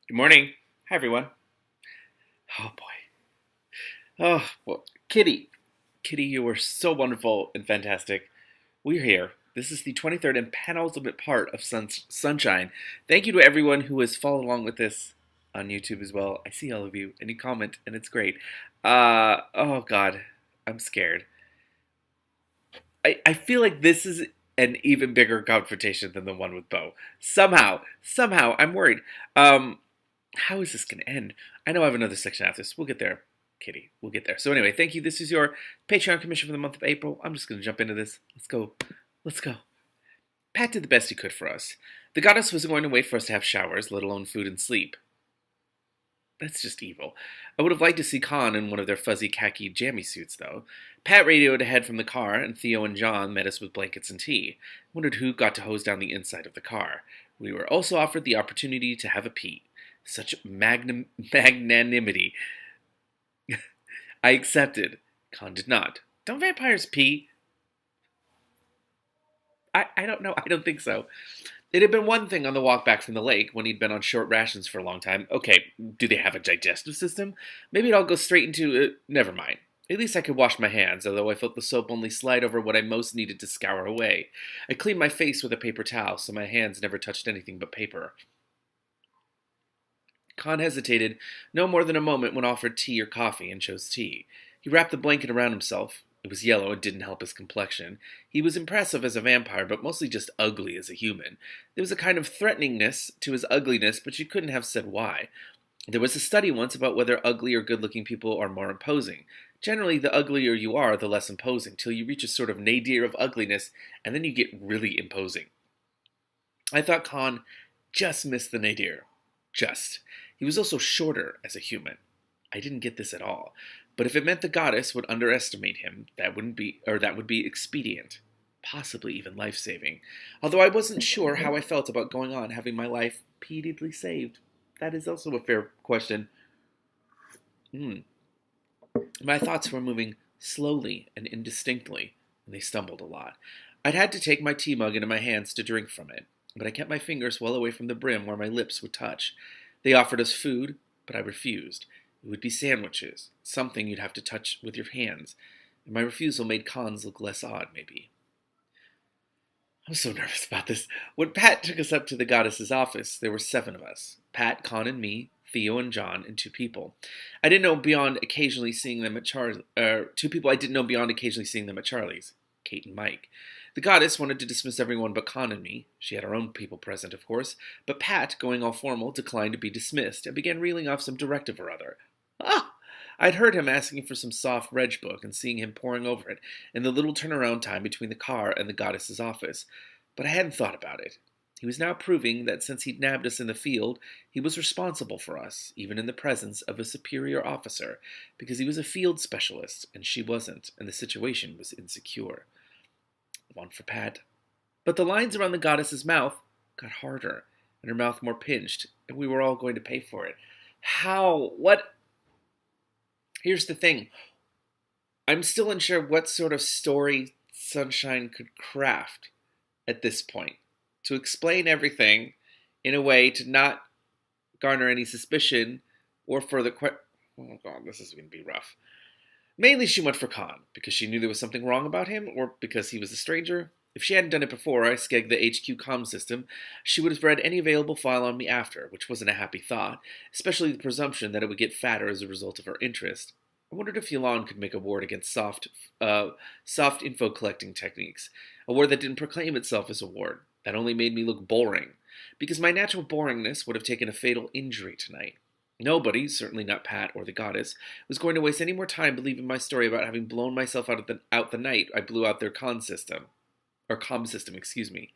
Good morning. Hi, everyone. Oh, boy. Oh, well, Kitty. Kitty, you were so wonderful and fantastic. We're here. This is the 23rd and penultimate part of Sunshine. Thank you to everyone who has followed along with this on YouTube as well. I see all of you, and you comment, and it's great. Oh, God. I'm scared. I feel like this is an even bigger confrontation than the one with Bo. Somehow, I'm worried. Um, how is this going to end? I know I have another section after this. We'll get there, Kitty. We'll get there. So anyway, thank you. This is your Patreon commission for the month of April. I'm just going to jump into this. Let's go. Let's go. Pat did the best he could for us. The goddess wasn't going to wait for us to have showers, let alone food and sleep. That's just evil. I would have liked to see Khan in one of their fuzzy khaki jammy suits, though. Pat radioed ahead from the car, and Theo and John met us with blankets and tea. Wondered who got to hose down the inside of the car. We were also offered the opportunity to have a pee. Such magnanimity. I accepted. Khan did not. Don't vampires pee? I don't know. I don't think so. It had been one thing on the walk back from the lake when he'd been on short rations for a long time. Okay, do they have a digestive system? Maybe it all goes straight into. Never mind. At least I could wash my hands, although I felt the soap only slide over what I most needed to scour away. I cleaned my face with a paper towel, so my hands never touched anything but paper. Khan hesitated no more than a moment when offered tea or coffee, and chose tea. He wrapped the blanket around himself. It was yellow and didn't help his complexion. He was impressive as a vampire, but mostly just ugly as a human. There was a kind of threateningness to his ugliness, but you couldn't have said why. There was a study once about whether ugly or good-looking people are more imposing. Generally, the uglier you are, the less imposing, till you reach a sort of nadir of ugliness, and then you get really imposing. I thought Khan just missed the nadir. Just. He was also shorter as a human. I didn't get this at all. But if it meant the goddess would underestimate him, that would be expedient, possibly even life-saving. Although I wasn't sure how I felt about going on having my life repeatedly saved. That is also a fair question. Hmm. My thoughts were moving slowly and indistinctly, and they stumbled a lot. I'd had to take my tea mug into my hands to drink from it, but I kept my fingers well away from the brim where my lips would touch. They offered us food, but I refused. It would be sandwiches, something you'd have to touch with your hands, and my refusal made Khan's look less odd, maybe. I'm so nervous about this. When Pat took us up to the goddess's office, there were 7 of us. Pat, Khan, and me, Theo and John, and 2 people. I didn't know beyond occasionally seeing them at 2 people I didn't know beyond occasionally seeing them at Charlie's. Kate and Mike. The goddess wanted to dismiss everyone but Khan and me. She had her own people present, of course, but Pat, going all formal, declined to be dismissed and began reeling off some directive or other. Ah! I'd heard him asking for some soft reg book and seeing him poring over it in the little turnaround time between the car and the goddess's office, but I hadn't thought about it. He was now proving that since he'd nabbed us in the field, he was responsible for us, even in the presence of a superior officer, because he was a field specialist and she wasn't, and the situation was insecure. One for Pat. But the lines around the goddess's mouth got harder, and her mouth more pinched, and we were all going to pay for it. How? What? Here's the thing. I'm still unsure what sort of story Sunshine could craft at this point to explain everything in a way to not garner any suspicion or further oh god, this is going to be rough. Mainly she went for Khan, because she knew there was something wrong about him, or because he was a stranger. If she hadn't done it before I skegged the HQ comm system, she would have read any available file on me after, which wasn't a happy thought, especially the presumption that it would get fatter as a result of her interest. I wondered if Yulon could make a ward against soft info collecting techniques, a ward that didn't proclaim itself as a ward, that only made me look boring, because my natural boringness would have taken a fatal injury tonight. Nobody, certainly not Pat or the goddess, was going to waste any more time believing my story about having blown myself out the night I blew out their comm system, excuse me.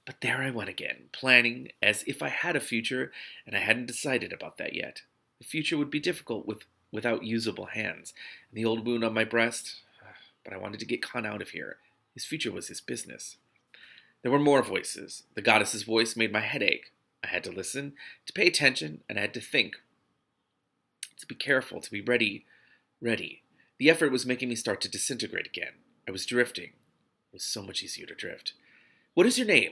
But there I went again, planning as if I had a future, and I hadn't decided about that yet. The future would be difficult without usable hands, and the old wound on my breast. But I wanted to get Khan out of here. His future was his business. There were more voices. The goddess's voice made my head ache. I had to listen, to pay attention, and I had to think. To be careful, to be ready. The effort was making me start to disintegrate again. I was drifting. It was so much easier to drift. What is your name?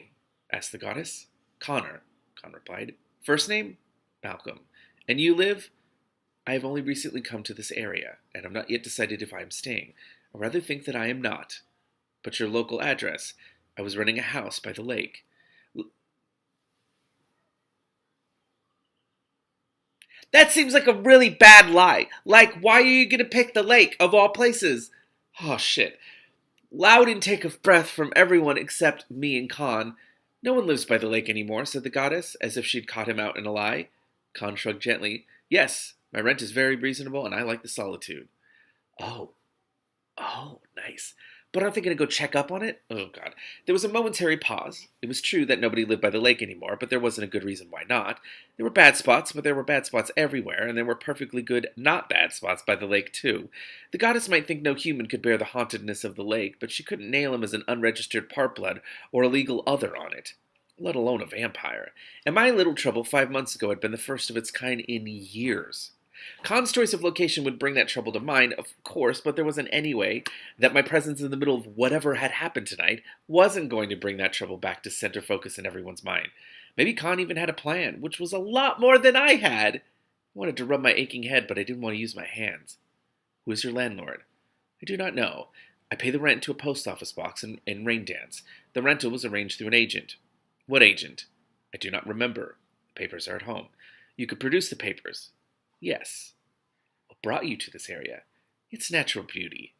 Asked the goddess. Connor, Khan replied. First name? Malcolm. And you live? I have only recently come to this area, and have not yet decided if I am staying. I rather think that I am not. But your local address. I was renting a house by the lake. That seems like a really bad lie. Like, why are you going to pick the lake, of all places? Oh, shit. Loud intake of breath from everyone except me and Khan. No one lives by the lake anymore, said the goddess, as if she'd caught him out in a lie. Khan shrugged gently. Yes, my rent is very reasonable, and I like the solitude. Oh, oh, nice. But aren't they going to go check up on it? Oh, God. There was a momentary pause. It was true that nobody lived by the lake anymore, but there wasn't a good reason why not. There were bad spots, but there were bad spots everywhere, and there were perfectly good, not bad spots by the lake, too. The goddess might think no human could bear the hauntedness of the lake, but she couldn't nail him as an unregistered part blood or a legal other on it, let alone a vampire. And my little trouble 5 months ago had been the first of its kind in years. Khan's choice of location would bring that trouble to mind, of course, but there wasn't any way that my presence in the middle of whatever had happened tonight wasn't going to bring that trouble back to center focus in everyone's mind. Maybe Khan even had a plan, which was a lot more than I had. I wanted to rub my aching head, but I didn't want to use my hands. Who is your landlord? I do not know. I pay the rent to a post office box in Raindance. The rental was arranged through an agent. What agent? I do not remember. The papers are at home. You could produce the papers. Yes. What brought you to this area? Its natural beauty.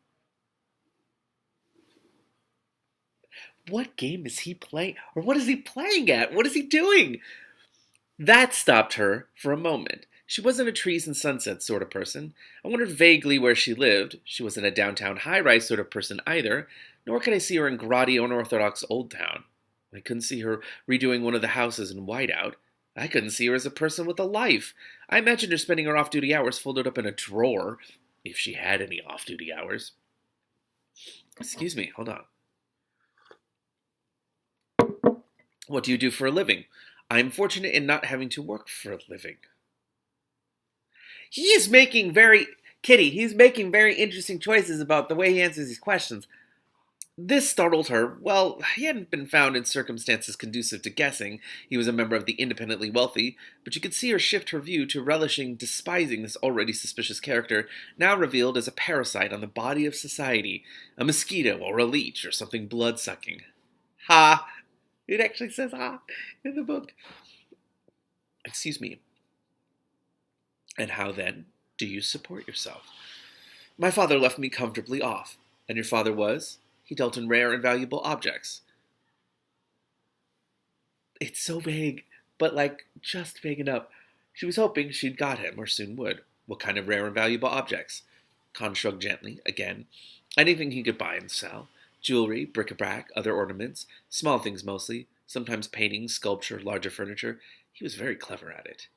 What game is he playing? Or what is he playing at? What is he doing? That stopped her for a moment. She wasn't a trees and sunsets sort of person. I wondered vaguely where she lived. She wasn't a downtown high-rise sort of person either, nor could I see her in grotty, unorthodox Old Town. I couldn't see her redoing one of the houses in Whiteout. I couldn't see her as a person with a life. I imagined her spending her off-duty hours folded up in a drawer, if she had any off-duty hours. Excuse me, hold on. What do you do for a living? I'm fortunate in not having to work for a living. He's making very interesting choices about the way he answers these questions. This startled her. Well, he hadn't been found in circumstances conducive to guessing he was a member of the independently wealthy, but you could see her shift her view to relishing, despising this already suspicious character, now revealed as a parasite on the body of society, a mosquito or a leech or something blood-sucking. Ha! It actually says ha in the book. Excuse me. And how, then, do you support yourself? My father left me comfortably off. And your father was? He dealt in rare and valuable objects. It's so vague, but, just vague enough. She was hoping she'd got him, or soon would. What kind of rare and valuable objects? Khan shrugged gently, again. Anything he could buy and sell. Jewelry, bric-a-brac, other ornaments, small things mostly, sometimes paintings, sculpture, larger furniture. He was very clever at it.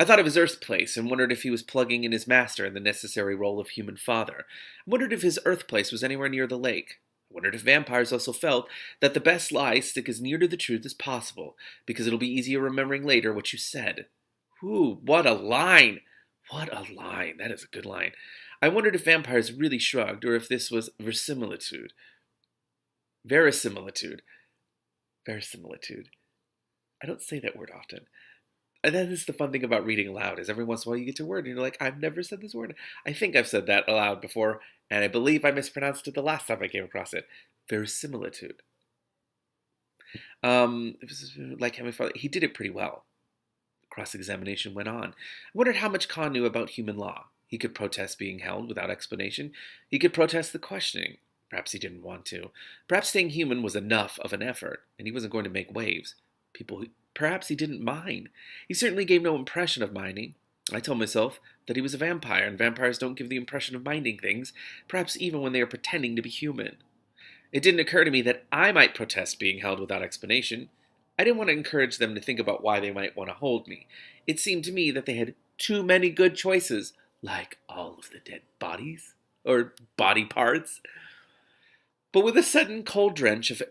I thought of his Earth place and wondered if he was plugging in his master in the necessary role of human father. I wondered if his Earth place was anywhere near the lake. I wondered if vampires also felt that the best lies stick as near to the truth as possible, because it'll be easier remembering later what you said. Ooh, what a line! What a line! That is a good line. I wondered if vampires really shrugged, or if this was verisimilitude. Verisimilitude. Verisimilitude. I don't say that word often. And that is the fun thing about reading aloud, is every once in a while you get to a word and you're like, I've never said this word. I think I've said that aloud before, and I believe I mispronounced it the last time I came across it. Verisimilitude. It was like my father. He did it pretty well. Cross-examination went on. I wondered how much Khan knew about human law. He could protest being held without explanation. He could protest the questioning. Perhaps he didn't want to. Perhaps staying human was enough of an effort, and he wasn't going to make waves. Perhaps he didn't mind. He certainly gave no impression of minding. I told myself that he was a vampire, and vampires don't give the impression of minding things, perhaps even when they are pretending to be human. It didn't occur to me that I might protest being held without explanation. I didn't want to encourage them to think about why they might want to hold me. It seemed to me that they had too many good choices, like all of the dead bodies, or body parts. But with a sudden cold drench of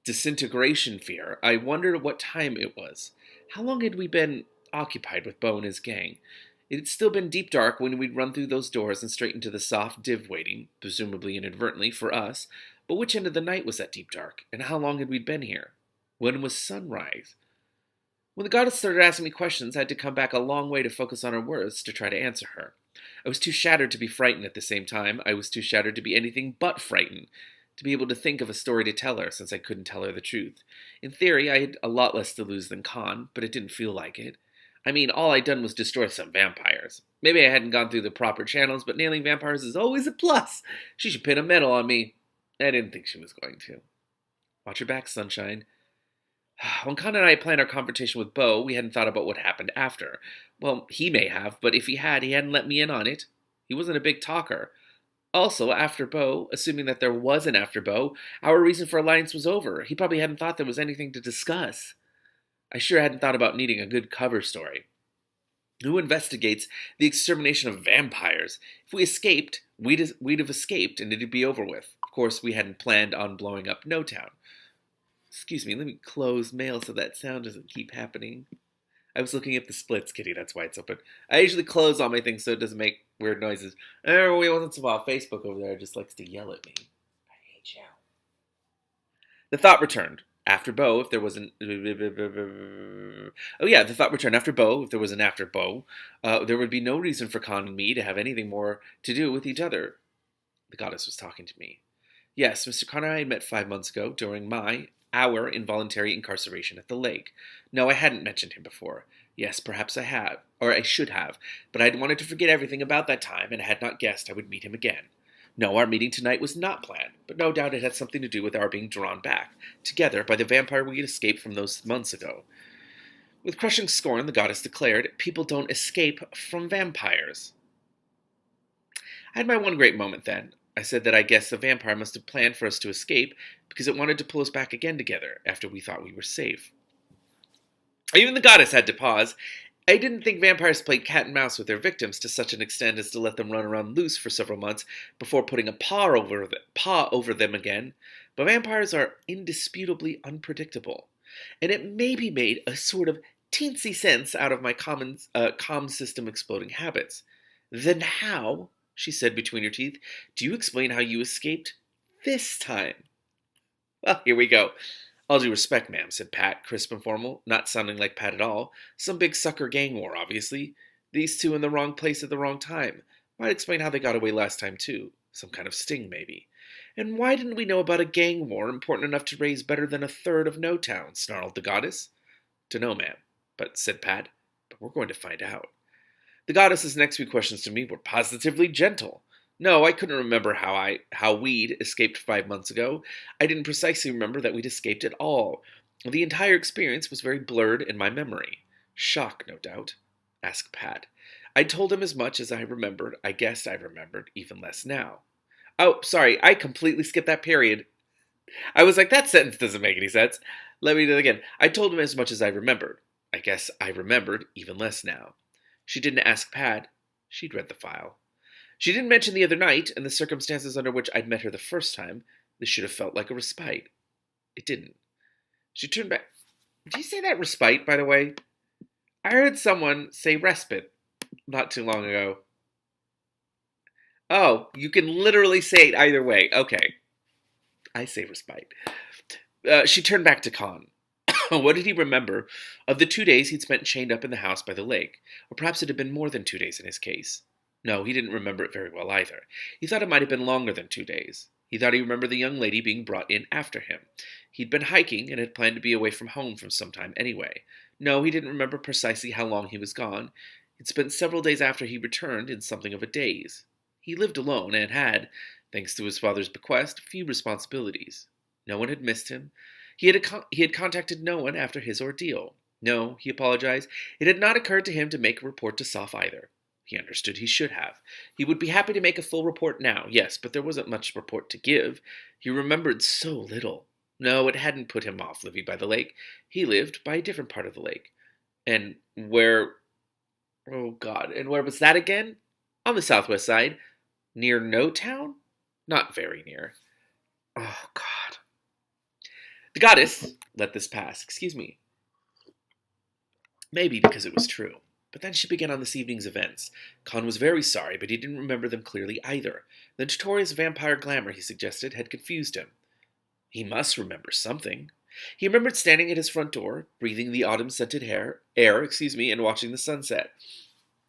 disintegration fear, I wondered what time it was. How long had we been occupied with Bo and his gang? It had still been deep dark when we'd run through those doors and straight into the soft div waiting, presumably inadvertently, for us. But which end of the night was that deep dark, and how long had we been here? When was sunrise? When the goddess started asking me questions, I had to come back a long way to focus on her words to try to answer her. I was too shattered to be frightened at the same time. I was too shattered to be anything but frightened, to be able to think of a story to tell her, since I couldn't tell her the truth. In theory, I had a lot less to lose than Khan, but it didn't feel like it. I mean, all I'd done was destroy some vampires. Maybe I hadn't gone through the proper channels, but nailing vampires is always a plus. She should pin a medal on me. I didn't think she was going to. Watch your back, sunshine. When Khan and I planned our confrontation with Bo, we hadn't thought about what happened after. Well, he may have, but if he hadn't let me in on it. He wasn't a big talker. Also, after Bo, assuming that there was an after Bo, our reason for alliance was over. He probably hadn't thought there was anything to discuss. I sure hadn't thought about needing a good cover story. Who investigates the extermination of vampires? If we escaped, we'd have escaped and it'd be over with. Of course, we hadn't planned on blowing up No Town. Excuse me, let me close mail so that sound doesn't keep happening. I was looking at the splits, Kitty, that's why it's open. I usually close all my things so it doesn't make weird noises. Every once in a while, Facebook over there just likes to yell at me. I hate you. The thought returned. After Bo, if there was an... Oh yeah, the thought returned. After Bo, if there was an after Bo, there would be no reason for Khan and me to have anything more to do with each other. The goddess was talking to me. Yes, Mr. Khan and I had met 5 months ago during our involuntary incarceration at the lake. No, I hadn't mentioned him before. Yes, perhaps I have, or I should have, but I had wanted to forget everything about that time and had not guessed I would meet him again. No, our meeting tonight was not planned, but no doubt it had something to do with our being drawn back, together, by the vampire we had escaped from those months ago. With crushing scorn, the goddess declared, "People don't escape from vampires." I had my one great moment then. I said that I guessed the vampire must have planned for us to escape because it wanted to pull us back again together after we thought we were safe. Even the goddess had to pause. I didn't think vampires played cat and mouse with their victims to such an extent as to let them run around loose for several months before putting a paw over them again, but vampires are indisputably unpredictable, and it maybe made a sort of teensy sense out of my comm system exploding habits. Then how, she said between her teeth, do you explain how you escaped this time? Well, here we go. All due respect, ma'am, said Pat, crisp and formal, not sounding like Pat at all. Some big sucker gang war, obviously. These two in the wrong place at the wrong time. Might explain how they got away last time, too. Some kind of sting, maybe. And why didn't we know about a gang war important enough to raise better than a third of No Town, snarled the goddess. Dunno, ma'am, said Pat, but we're going to find out. The goddess's next few questions to me were positively gentle. No, I couldn't remember how we'd escaped 5 months ago. I didn't precisely remember that we'd escaped at all. The entire experience was very blurred in my memory. Shock, no doubt, asked Pat. I told him as much as I remembered. I guessed I remembered, even less now. Oh, sorry, I completely skipped that period. I was like, that sentence doesn't make any sense. Let me do it again. I told him as much as I remembered. I guess I remembered, even less now. She didn't ask Pat. She'd read the file. She didn't mention the other night and the circumstances under which I'd met her the first time. This should have felt like a respite. It didn't. She turned back. Did you say that respite, by the way? I heard someone say respite not too long ago. Oh, you can literally say it either way. Okay. I say respite. She turned back to Khan. What did he remember of the 2 days he'd spent chained up in the house by the lake? Or perhaps it had been more than 2 days in his case. No, he didn't remember it very well either. He thought it might have been longer than 2 days. He thought he remembered the young lady being brought in after him. He'd been hiking and had planned to be away from home for some time anyway. No, he didn't remember precisely how long he was gone. He'd spent several days after he returned in something of a daze. He lived alone and had, thanks to his father's bequest, few responsibilities. No one had missed him. He had contacted no one after his ordeal. No, he apologized. It had not occurred to him to make a report to Soph either. He understood he should have. He would be happy to make a full report now, yes, but there wasn't much report to give. He remembered so little. No, it hadn't put him off living by the lake. He lived by a different part of the lake. And where... Oh, God. And where was that again? On the southwest side. Near No Town? Not very near. Oh, God. The goddess let this pass. Excuse me. Maybe because it was true. But then she began on this evening's events. Khan was very sorry, but he didn't remember them clearly either. The notorious vampire glamour, he suggested, had confused him. He must remember something. He remembered standing at his front door, breathing the autumn-scented air, and watching the sunset.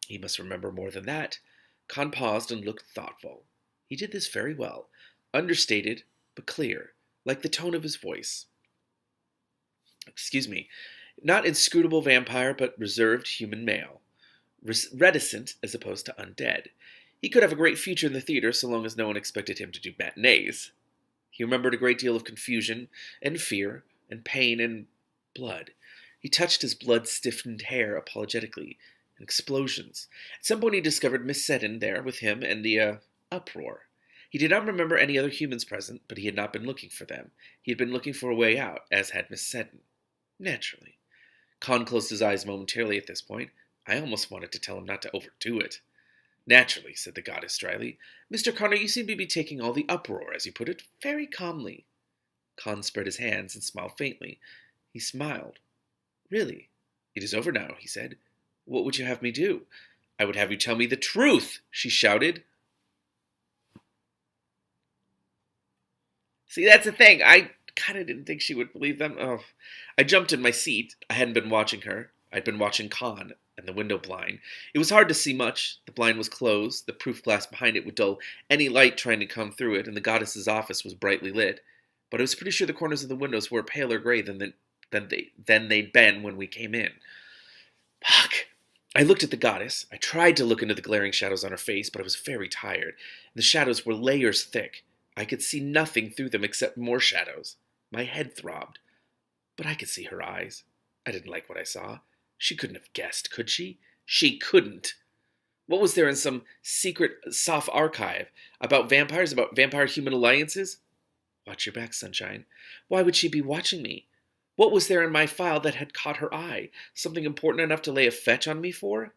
He must remember more than that. Khan paused and looked thoughtful. He did this very well, understated but clear, like the tone of his voice. Excuse me, not inscrutable vampire, but reserved human male. Reticent as opposed to undead. He could have a great future in the theater so long as no one expected him to do matinees. He remembered a great deal of confusion and fear and pain and blood. He touched his blood-stiffened hair apologetically, and explosions. At some point he discovered Miss Seddon there with him and the uproar. He did not remember any other humans present, but he had not been looking for them. He had been looking for a way out, as had Miss Seddon. Naturally. Khan closed his eyes momentarily at this point. I almost wanted to tell him not to overdo it. Naturally, said the goddess dryly. Mr. Connor, you seem to be taking all the uproar, as you put it, very calmly. Khan spread his hands and smiled faintly. He smiled. Really? It is over now, he said. What would you have me do? I would have you tell me the truth, she shouted. See, that's the thing. I kind of didn't think she would believe them. Oh. I jumped in my seat. I hadn't been watching her. I'd been watching Khan and the window blind. It was hard to see much. The blind was closed. The proof glass behind it would dull any light trying to come through it, and the goddess's office was brightly lit. But I was pretty sure the corners of the windows were a paler gray than they'd been when we came in. Fuck. I looked at the goddess. I tried to look into the glaring shadows on her face, but I was very tired. The shadows were layers thick. I could see nothing through them except more shadows. My head throbbed. But I could see her eyes. I didn't like what I saw. She couldn't have guessed, could she? She couldn't. What was there in some secret soft archive? About vampire-human alliances? Watch your back, Sunshine. Why would she be watching me? What was there in my file that had caught her eye? Something important enough to lay a fetch on me for?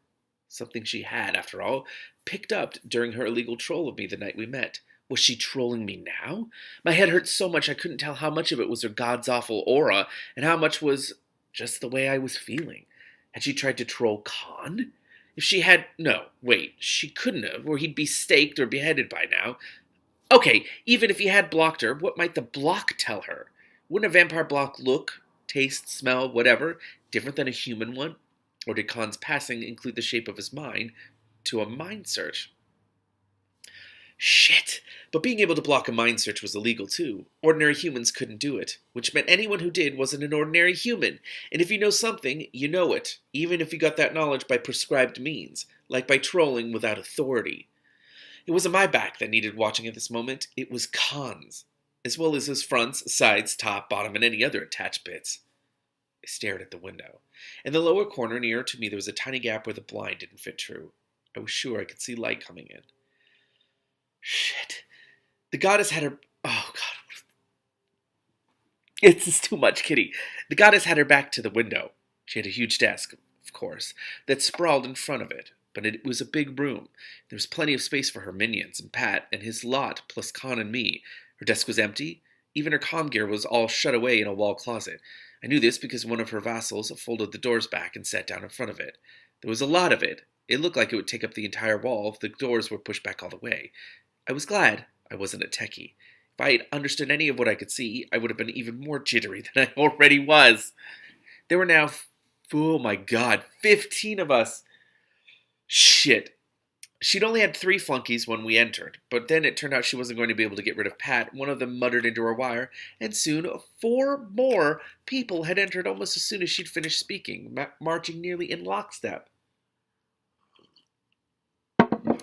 Something she had, after all, picked up during her illegal troll of me the night we met. Was she trolling me now? My head hurt so much I couldn't tell how much of it was her god's-awful aura and how much was just the way I was feeling. Had she tried to troll Khan? If she had... No, wait, she couldn't have, or he'd be staked or beheaded by now. Okay, even if he had blocked her, what might the block tell her? Wouldn't a vampire block look, taste, smell, whatever, different than a human one? Or did Khan's passing include the shape of his mind to a mind search? Shit! But being able to block a mind search was illegal too. Ordinary humans couldn't do it, which meant anyone who did wasn't an ordinary human. And if you know something, you know it, even if you got that knowledge by prescribed means, like by trolling without authority. It wasn't my back that needed watching at this moment, it was Khan's, as well as his fronts, sides, top, bottom, and any other attached bits. I stared at the window. In the lower corner nearer to me there was a tiny gap where the blind didn't fit true. I was sure I could see light coming in. Shit. The goddess had her... Oh, God. It's just too much, Kitty. The goddess had her back to the window. She had a huge desk, of course, that sprawled in front of it. But it was a big room. There was plenty of space for her minions and Pat and his lot, plus Khan and me. Her desk was empty. Even her comm gear was all shut away in a wall closet. I knew this because one of her vassals folded the doors back and sat down in front of it. There was a lot of it. It looked like it would take up the entire wall if the doors were pushed back all the way. I was glad I wasn't a techie. If I had understood any of what I could see, I would have been even more jittery than I already was. There were now, oh my God, 15 of us. Shit. She'd only had 3 flunkies when we entered, but then it turned out she wasn't going to be able to get rid of Pat. One of them muttered into her wire, and soon 4 more people had entered almost as soon as she'd finished speaking, marching nearly in lockstep.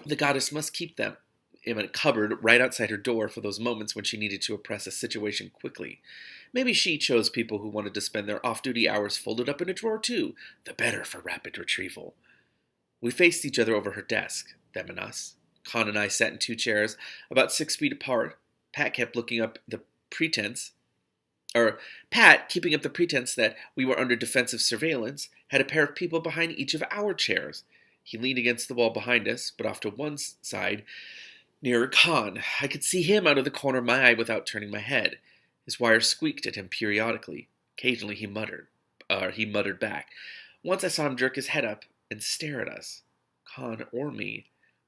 The goddess must keep them in a cupboard right outside her door for those moments when she needed to oppress a situation quickly. Maybe she chose people who wanted to spend their off-duty hours folded up in a drawer too, the better for rapid retrieval. We faced each other over her desk, them and us. Khan and I sat in 2 chairs, about 6 feet apart. Pat keeping up the pretense that we were under defensive surveillance, had a pair of people behind each of our chairs. He leaned against the wall behind us, but off to one side, nearer Khan. I could see him out of the corner of my eye without turning my head. His wire squeaked at him periodically. Occasionally he muttered back. Once I saw him jerk his head up and stare at us. Khan or me.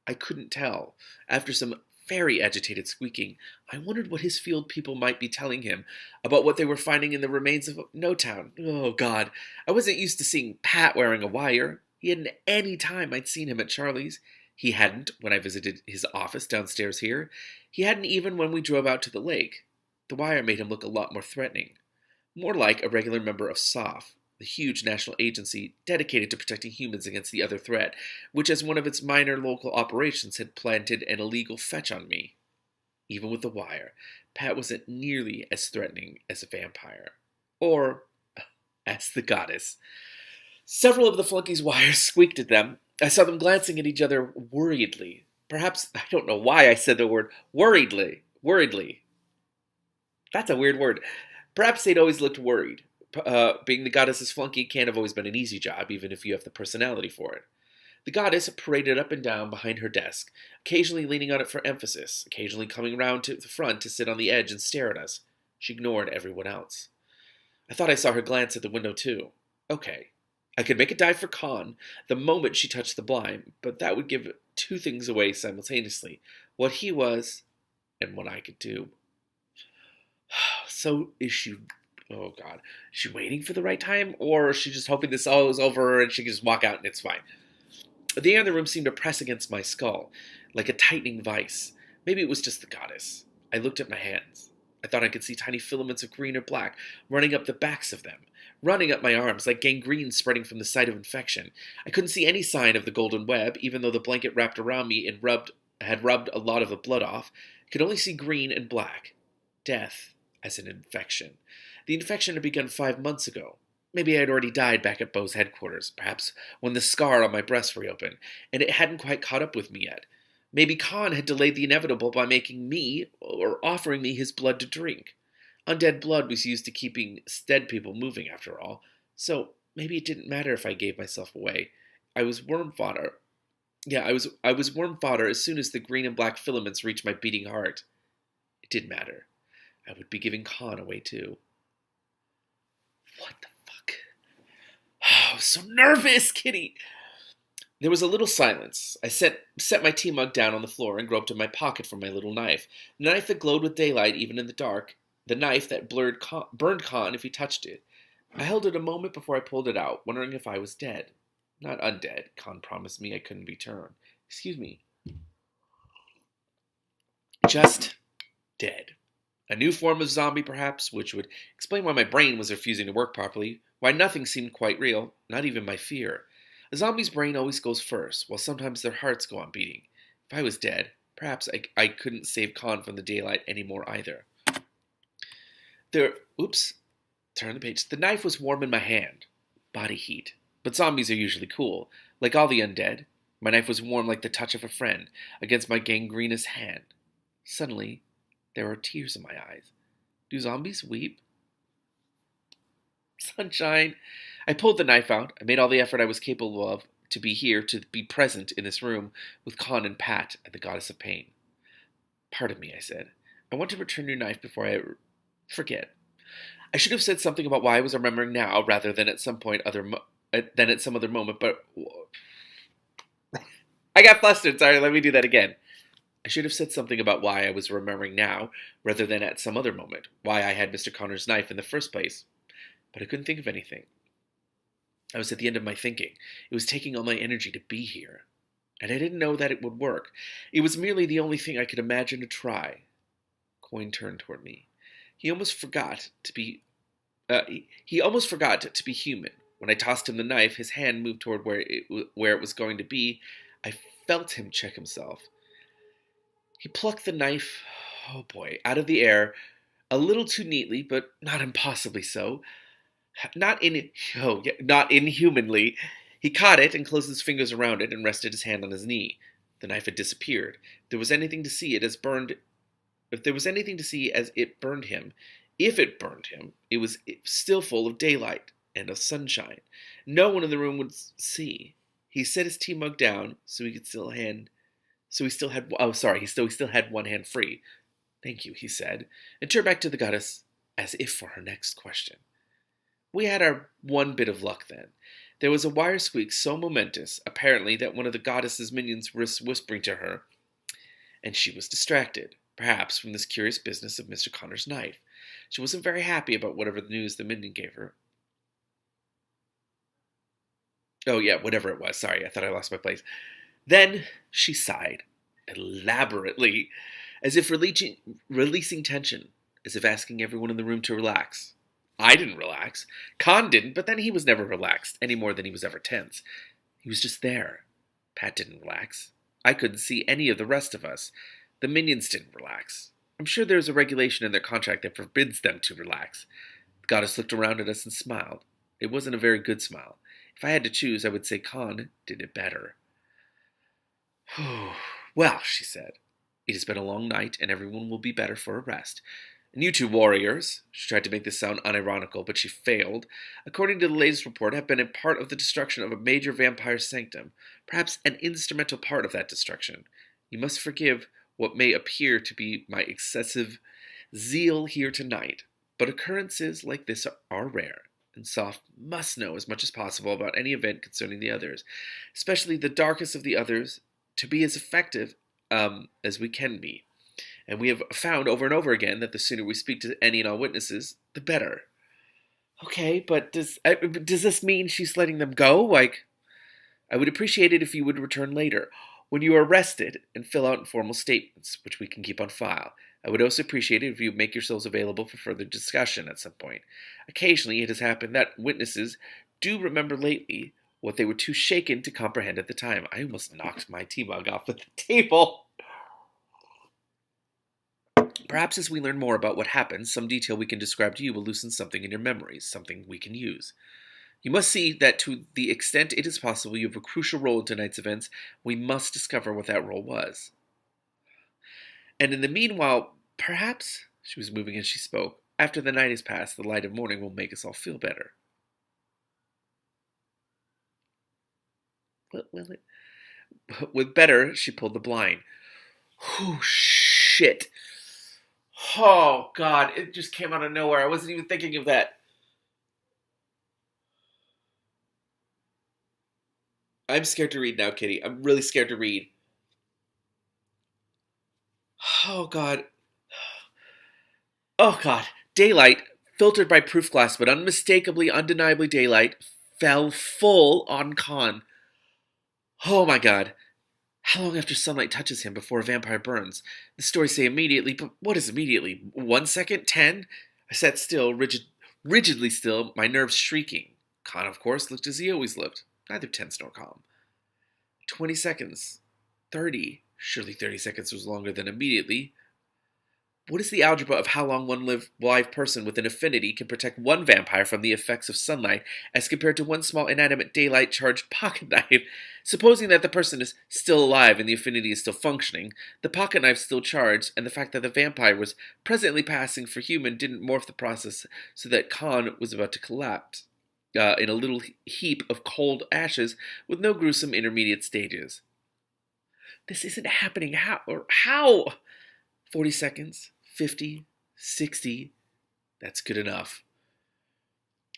I couldn't tell. After some very agitated squeaking. I wondered what his field people might be telling him about what they were finding in the remains of No Town. Oh, God. I wasn't used to seeing Pat wearing a wire. He hadn't any time I'd seen him at Charlie's. He hadn't when I visited his office downstairs here. He hadn't even when we drove out to the lake. The wire made him look a lot more threatening. More like a regular member of SOF, the huge national agency dedicated to protecting humans against the other threat, which as one of its minor local operations had planted an illegal fetch on me. Even with the wire, Pat wasn't nearly as threatening as a vampire. Or as the goddess. Several of the flunkies' wires squeaked at them. I saw them glancing at each other worriedly. Perhaps, I don't know why I said the word worriedly. Worriedly. That's a weird word. Perhaps they'd always looked worried. Being the goddess's flunky can't have always been an easy job, even if you have the personality for it. The goddess paraded up and down behind her desk, occasionally leaning on it for emphasis, occasionally coming round to the front to sit on the edge and stare at us. She ignored everyone else. I thought I saw her glance at the window, too. Okay. I could make a dive for Khan the moment she touched the blind, but that would give two things away simultaneously. What he was, and what I could do. So is she... Oh, God. Is she waiting for the right time? Or is she just hoping this all is over and she can just walk out and it's fine? The air in the room seemed to press against my skull, like a tightening vice. Maybe it was just the goddess. I looked at my hands. I thought I could see tiny filaments of green or black running up the backs of them, running up my arms like gangrene spreading from the site of infection. I couldn't see any sign of the golden web, even though the blanket wrapped around me and had rubbed a lot of the blood off. I could only see green and black. Death as an infection. The infection had begun 5 months ago. Maybe I had already died back at Bo's headquarters, perhaps when the scar on my breast reopened, and it hadn't quite caught up with me yet. Maybe Khan had delayed the inevitable by making me, or offering me his blood to drink. Undead blood was used to keeping dead people moving, after all, so maybe it didn't matter if I gave myself away. I was worm fodder. Yeah, I was worm fodder as soon as the green and black filaments reached my beating heart. It did matter. I would be giving Khan away, too. What the fuck? Oh, I was so nervous, Kitty. There was a little silence. I set my tea mug down on the floor and groped in my pocket for my little knife. The knife that glowed with daylight even in the dark. The knife that burned Khan if he touched it. I held it a moment before I pulled it out, wondering if I was dead. Not undead. Khan promised me I couldn't be turned. Excuse me. Just dead. A new form of zombie, perhaps, which would explain why my brain was refusing to work properly, why nothing seemed quite real, not even my fear. A zombie's brain always goes first, while sometimes their hearts go on beating. If I was dead, perhaps I couldn't save Khan from the daylight anymore either. Turn the page. The knife was warm in my hand. Body heat. But zombies are usually cool. Like all the undead, my knife was warm like the touch of a friend against my gangrenous hand. Suddenly, there were tears in my eyes. Do zombies weep? Sunshine. I pulled the knife out. I made all the effort I was capable of to be here, to be present in this room with Khan and Pat and the goddess of pain. Pardon me, I said. I want to return your knife before I forget. I should have said something about why I was remembering now rather than at some other moment, but I got flustered. Sorry, let me do that again. I should have said something about why I was remembering now rather than at some other moment, why I had Mr. Connor's knife in the first place. But I couldn't think of anything. I was at the end of my thinking. It was taking all my energy to be here. And I didn't know that it would work. It was merely the only thing I could imagine to try. Coin turned toward me. He almost forgot to be human. When I tossed him the knife, his hand moved toward where it was going to be. I felt him check himself. He plucked the knife, out of the air, a little too neatly, but not impossibly so. Not inhumanly. He caught it and closed his fingers around it and rested his hand on his knee. The knife had disappeared. If there was anything to see as it burned him, it was still full of daylight and of sunshine. No one in the room would see. He set his tea mug down he still had one hand free. Thank you, he said, and turned back to the goddess as if for her next question. We had our one bit of luck then. There was a wire squeak so momentous, apparently, that one of the goddess's minions was whispering to her, and she was distracted, perhaps from this curious business of Mr. Connor's knife. She wasn't very happy about whatever the news the minion gave her. Oh, yeah, whatever it was. Sorry, I thought I lost my place. Then she sighed, elaborately, as if releasing tension, as if asking everyone in the room to relax. I didn't relax. Khan didn't, but then he was never relaxed, any more than he was ever tense. He was just there. Pat didn't relax. I couldn't see any of the rest of us. The minions didn't relax. I'm sure there's a regulation in their contract that forbids them to relax. The goddess looked around at us and smiled. It wasn't a very good smile. If I had to choose, I would say Khan did it better. Well, she said, it has been a long night, and everyone will be better for a rest. And you two warriors, she tried to make this sound unironical, but she failed, according to the latest report, have been a part of the destruction of a major vampire sanctum, perhaps an instrumental part of that destruction. You must forgive what may appear to be my excessive zeal here tonight, but occurrences like this are rare, and Soft must know as much as possible about any event concerning the others, especially the darkest of the others, to be as effective as we can be. And we have found over and over again that the sooner we speak to any and all witnesses, the better. Okay, but does this mean she's letting them go? Like, I would appreciate it if you would return later, when you are arrested, and fill out informal statements, which we can keep on file. I would also appreciate it if you make yourselves available for further discussion at some point. Occasionally, it has happened that witnesses do remember lately what they were too shaken to comprehend at the time. I almost knocked my tea mug off the table. Perhaps as we learn more about what happened, some detail we can describe to you will loosen something in your memories, something we can use. You must see that to the extent it is possible you have a crucial role in tonight's events, we must discover what that role was. And in the meanwhile, perhaps, she was moving as she spoke, after the night has passed, the light of morning will make us all feel better. Will it? With better, she pulled the blind. Oh, shit. Oh, God, it just came out of nowhere. I wasn't even thinking of that. I'm scared to read now, Kitty. I'm really scared to read. Oh, God. Oh, God. Daylight, filtered by proof glass, but unmistakably, undeniably daylight, fell full on Khan. Oh, my God. How long after sunlight touches him before a vampire burns? The stories say immediately, but what is immediately? 1 second? 10? I sat still, rigidly still, my nerves shrieking. Khan, of course, looked as he always looked, neither tense nor calm. 20 seconds. 30. Surely 30 seconds was longer than immediately. What is the algebra of how long one live person with an affinity can protect one vampire from the effects of sunlight as compared to one small inanimate daylight-charged pocket knife? Supposing that the person is still alive and the affinity is still functioning, the pocket knife still charged, and the fact that the vampire was presently passing for human didn't morph the process so that Khan was about to collapse in a little heap of cold ashes with no gruesome intermediate stages. This isn't happening. How? 40 seconds. 50, 60, that's good enough.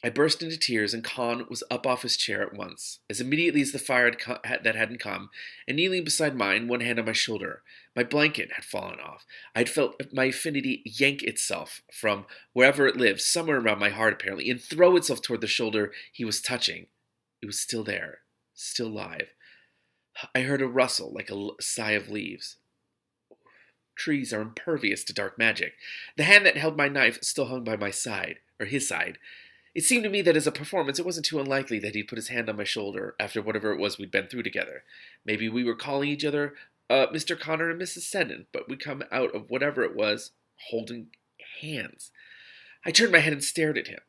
I burst into tears, and Khan was up off his chair at once, as immediately as the fire that hadn't come, and kneeling beside mine, one hand on my shoulder. My blanket had fallen off. I had felt my affinity yank itself from wherever it lived, somewhere around my heart apparently, and throw itself toward the shoulder he was touching. It was still there, still live. I heard a rustle like a sigh of leaves. Trees are impervious to dark magic. The hand that held my knife still hung by my side, or his side. It seemed to me that as a performance, it wasn't too unlikely that he'd put his hand on my shoulder after whatever it was we'd been through together. Maybe we were calling each other Mr. Connor and Mrs. Seddon, but we'd come out of whatever it was holding hands. I turned my head and stared at him,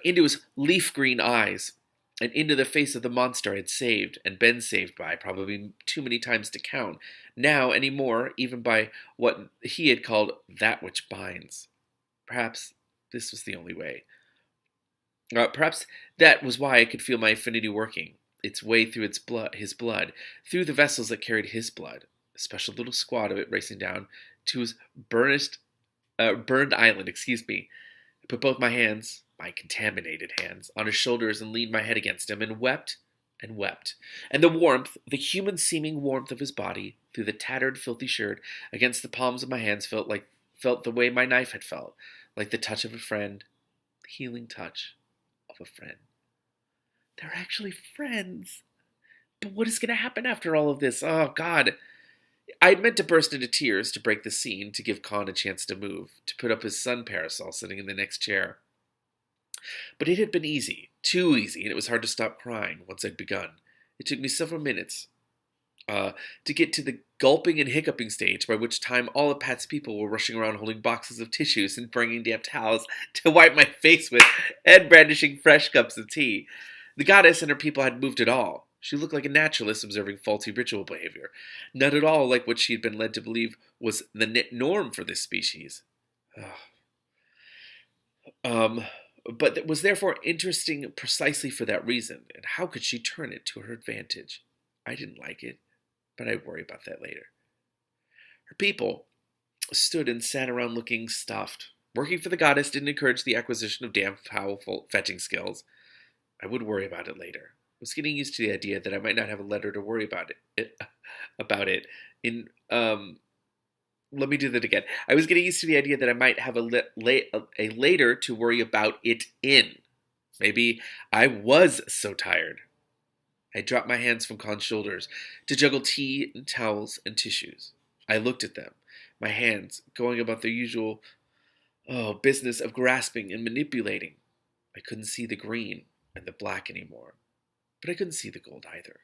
into his leaf-green eyes, and into the face of the monster I had saved and been saved by, probably too many times to count, now any more, even by what he had called that which binds. Perhaps this was the only way. Perhaps that was why I could feel my affinity working, its way through his blood, through the vessels that carried his blood, a special little squad of it racing down to his burned island, I put both my hands, my contaminated hands, on his shoulders and leaned my head against him and wept and wept. And the warmth, the human-seeming warmth of his body, through the tattered, filthy shirt, against the palms of my hands, felt the way my knife had felt, like the touch of a friend, the healing touch of a friend. They're actually friends. But what is going to happen after all of this? Oh, God. I'd meant to burst into tears to break the scene, to give Khan a chance to move, to put up his sun parasol sitting in the next chair. But it had been easy, too easy, and it was hard to stop crying once I'd begun. It took me several minutes to get to the gulping and hiccuping stage, by which time all of Pat's people were rushing around holding boxes of tissues and bringing damp towels to wipe my face with, and brandishing fresh cups of tea. The goddess and her people hadn't moved at all. She looked like a naturalist observing faulty ritual behavior, not at all like what she had been led to believe was the norm for this species. But it was therefore interesting precisely for that reason, and how could she turn it to her advantage? I didn't like it, but I'd worry about that later. Her people stood and sat around looking stuffed. Working for the goddess didn't encourage the acquisition of damn powerful fetching skills. I would worry about it later. I was getting used to the idea that I might not have a letter to worry about it. Let me do that again. I was getting used to the idea that I might have a later to worry about it in. Maybe I was so tired. I dropped my hands from Khan's shoulders to juggle tea and towels and tissues. I looked at them, my hands going about their usual business of grasping and manipulating. I couldn't see the green and the black anymore. But I couldn't see the gold either.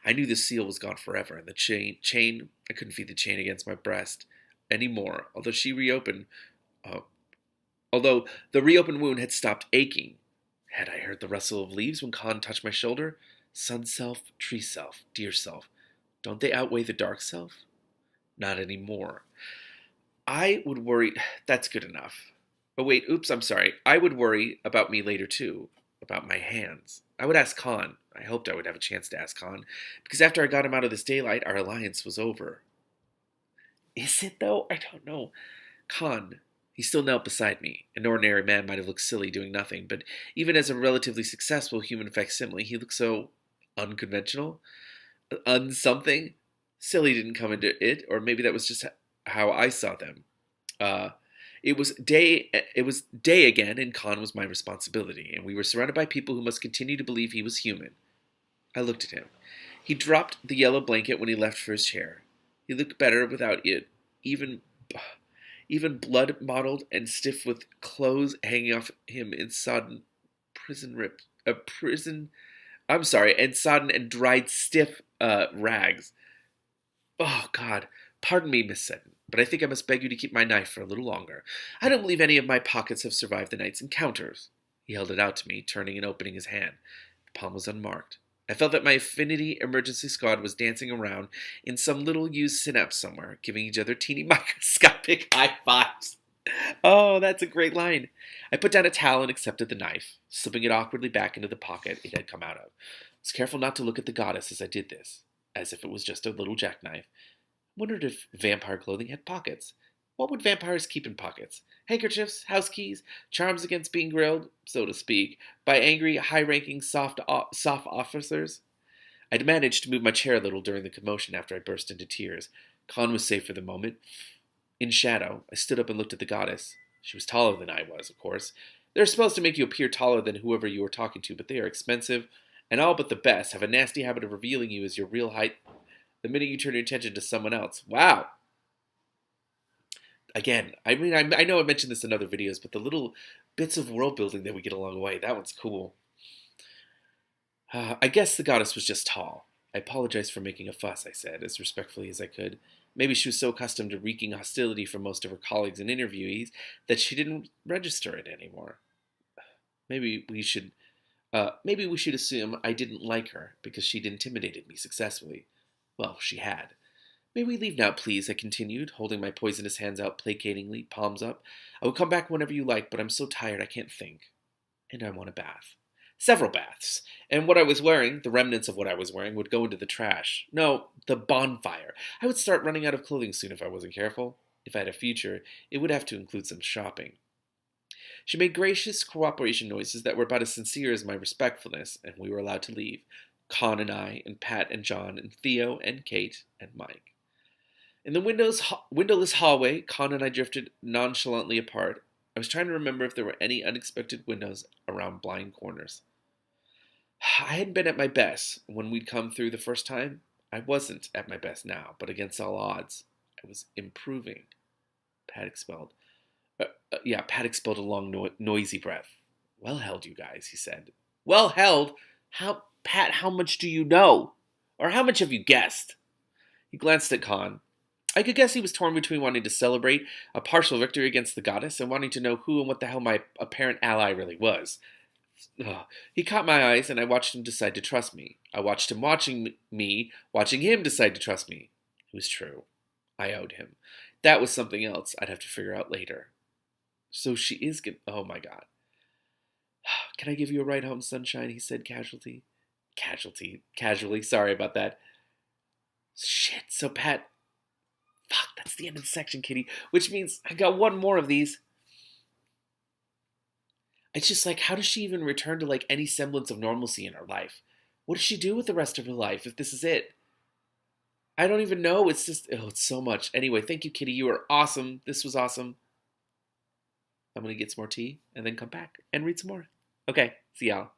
I knew the seal was gone forever, and the chain, I couldn't feel the chain against my breast anymore, although the reopened wound had stopped aching. Had I heard the rustle of leaves when Khan touched my shoulder? Sun self, tree self, deer self. Don't they outweigh the dark self? Not anymore. I would worry. That's good enough. Oh, wait, oops, I'm sorry. I would worry about me later, too. About my hands. I would ask Khan. I hoped I would have a chance to ask Khan, because after I got him out of this daylight, our alliance was over. Is it, though? I don't know. Khan. He still knelt beside me. An ordinary man might have looked silly doing nothing, but even as a relatively successful human facsimile, he looked so unconventional. Unsomething. Silly didn't come into it, or maybe that was just how I saw them. It was day again, and Khan was my responsibility, and we were surrounded by people who must continue to believe he was human. I looked at him. He dropped the yellow blanket when he left for his chair. He looked better without it, even blood-mottled and stiff with clothes hanging off him in sodden and sodden and dried stiff rags. Oh, God. Pardon me, Miss Seddon, but I think I must beg you to keep my knife for a little longer. I don't believe any of my pockets have survived the night's encounters. He held it out to me, turning and opening his hand. The palm was unmarked. I felt that my affinity emergency squad was dancing around in some little used synapse somewhere, giving each other teeny microscopic high fives. Oh, that's a great line. I put down a towel and accepted the knife, slipping it awkwardly back into the pocket it had come out of. I was careful not to look at the goddess as I did this, as if it was just a little jackknife. Wondered if vampire clothing had pockets. What would vampires keep in pockets? Handkerchiefs, house keys, charms against being grilled, so to speak, by angry, high-ranking soft officers? I'd managed to move my chair a little during the commotion after I burst into tears. Khan was safe for the moment. In shadow, I stood up and looked at the goddess. She was taller than I was, of course. They're supposed to make you appear taller than whoever you are talking to, but they are expensive, and all but the best have a nasty habit of revealing you as your real height the minute you turn your attention to someone else. Wow! Again, I know I mentioned this in other videos, but the little bits of world building that we get along the way, that one's cool. I guess the goddess was just tall. I apologize for making a fuss, I said, as respectfully as I could. Maybe she was so accustomed to wreaking hostility from most of her colleagues and interviewees that she didn't register it anymore. Maybe we should assume I didn't like her because she'd intimidated me successfully. Well, she had. May we leave now, please, I continued, holding my poisonous hands out placatingly, palms up. I will come back whenever you like, but I'm so tired I can't think. And I want a bath. Several baths. And what I was wearing, the remnants of what I was wearing, would go into the trash. No, the bonfire. I would start running out of clothing soon if I wasn't careful. If I had a future, it would have to include some shopping. She made gracious cooperation noises that were about as sincere as my respectfulness, and we were allowed to leave. Con and I, and Pat and John, and Theo and Kate and Mike. In the windowless hallway, Con and I drifted nonchalantly apart. I was trying to remember if there were any unexpected windows around blind corners. I hadn't been at my best when we'd come through the first time. I wasn't at my best now, but against all odds, I was improving. Pat expelled. Pat expelled a long, noisy breath. Well held, you guys, he said. Well held? Pat, how much do you know? Or how much have you guessed? He glanced at Con. I could guess he was torn between wanting to celebrate a partial victory against the goddess and wanting to know who and what the hell my apparent ally really was. Ugh. He caught my eyes, and I watched him decide to trust me. I watched him watching him decide to trust me. It was true. I owed him. That was something else I'd have to figure out later. So she is good. Oh my god. Can I give you a ride home, sunshine? He said casually. Casually. Sorry about that. Shit. So Pat. Fuck, that's the end of the section, Kitty. Which means I got one more of these. It's just like, how does she even return to like any semblance of normalcy in her life? What does she do with the rest of her life if this is it? I don't even know. It's just, it's so much. Anyway, thank you, Kitty. You were awesome. This was awesome. I'm going to get some more tea and then come back and read some more. Okay, see y'all.